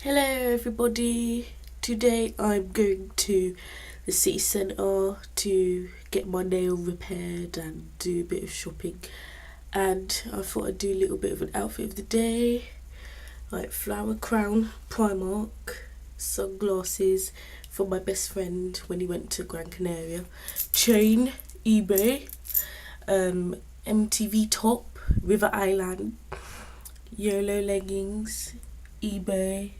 Hello everybody, today I'm going to the city centre to get my nail repaired and do a bit of shopping, and I thought I'd do a little bit of an outfit of the day, like flower crown, Primark, sunglasses for my best friend when he went to Gran Canaria, chain, eBay, MTV top, River Island, YOLO leggings, eBay,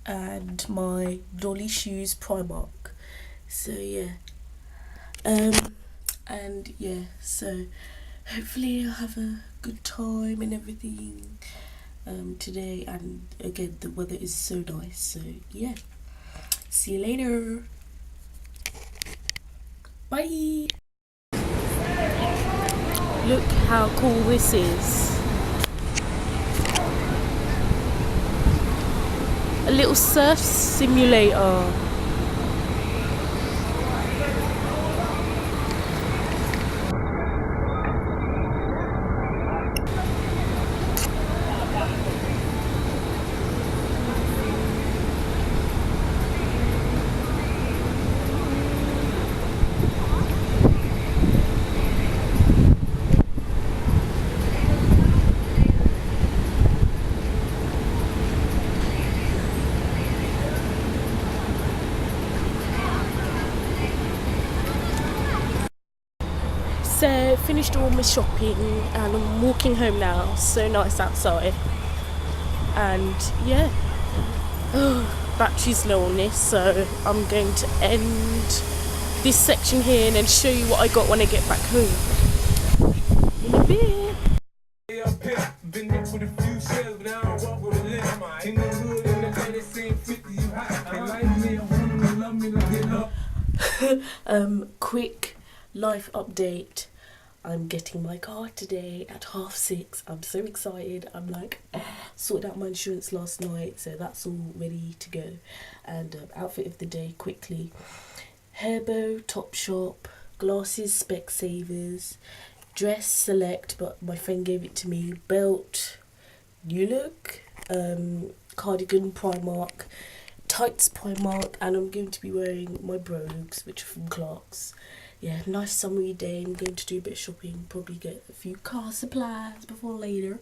and my dolly shoes, Primark. So yeah, and yeah, so hopefully I'll have a good time and everything today, and again the weather is so nice, so yeah, see you later, bye. Look how cool this is. A little surf simulator. So finished all my shopping and I'm walking home now. So nice outside, and yeah, battery's low on this, so I'm going to end this section here and then show you what I got when I get back home in a bit. Quick life update. I'm getting my car today at 6:30. I'm so excited. I'm like, sorted out my insurance last night, so that's all ready to go. And outfit of the day quickly: Hairbow, Topshop, glasses, Specsavers, dress Select, but my friend gave it to me, belt New Look, cardigan Primark, tights Primark, and I'm going to be wearing my brogues, which are from Clarks. Yeah, nice summery day. I'm going to do a bit of shopping, probably get a few car supplies before later,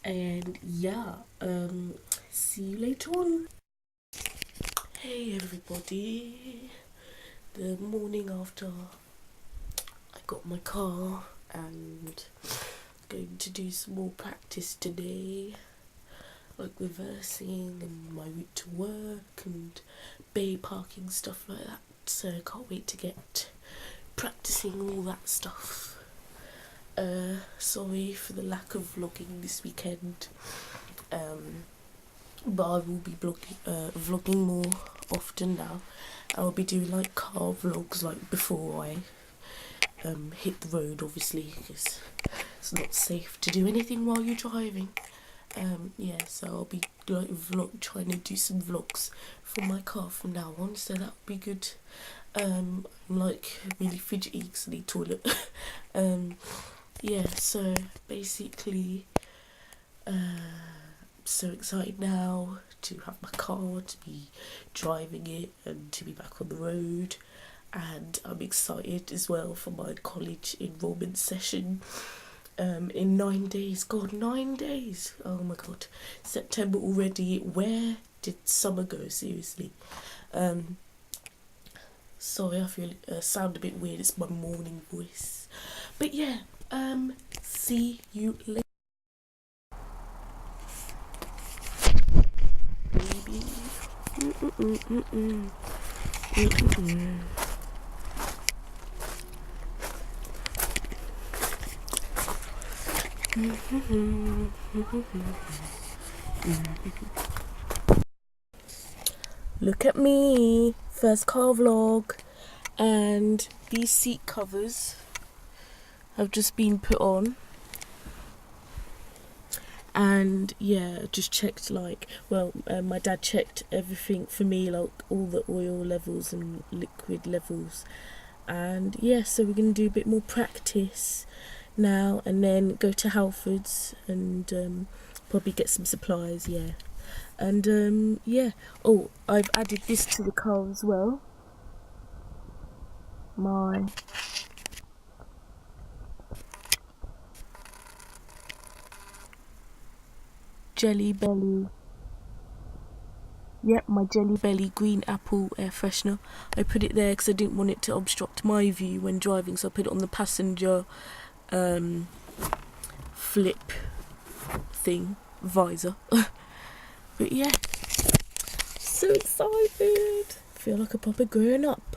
and yeah, see you later on. Hey everybody, the morning after I got my car and going to do some more practice today, like reversing and my route to work and bay parking, stuff like that. So I can't wait to get practicing all that stuff. Sorry for the lack of vlogging this weekend, but I will be vlogging more often now. I'll be doing like car vlogs like before I hit the road, obviously, because it's not safe to do anything while you're driving. Yeah, so I'll be like trying to do some vlogs from my car from now on, so that'll be good. I'm like really fidgety because I need toilet. Yeah, so basically, I'm so excited now to have my car, to be driving it and to be back on the road. And I'm excited as well for my college enrollment session in 9 days. God, 9 days. Oh my god, September already. Where did summer go, seriously? Sorry, I feel sound a bit weird, it's my morning voice, but yeah, see you later. Baby. Look at me, first car vlog, and these seat covers have just been put on, and yeah, just checked my dad checked everything for me, like all the oil levels and liquid levels, and yeah, so we're going to do a bit more practice now and then go to Halfords and probably get some supplies, yeah. And yeah. Oh, I've added this to the car as well. My Jelly Belly. Yep, my Jelly Belly green apple air freshener. I put it there because I didn't want it to obstruct my view when driving, so I put it on the passenger flip thing, visor. But yeah, so excited. Feel like a proper grown up.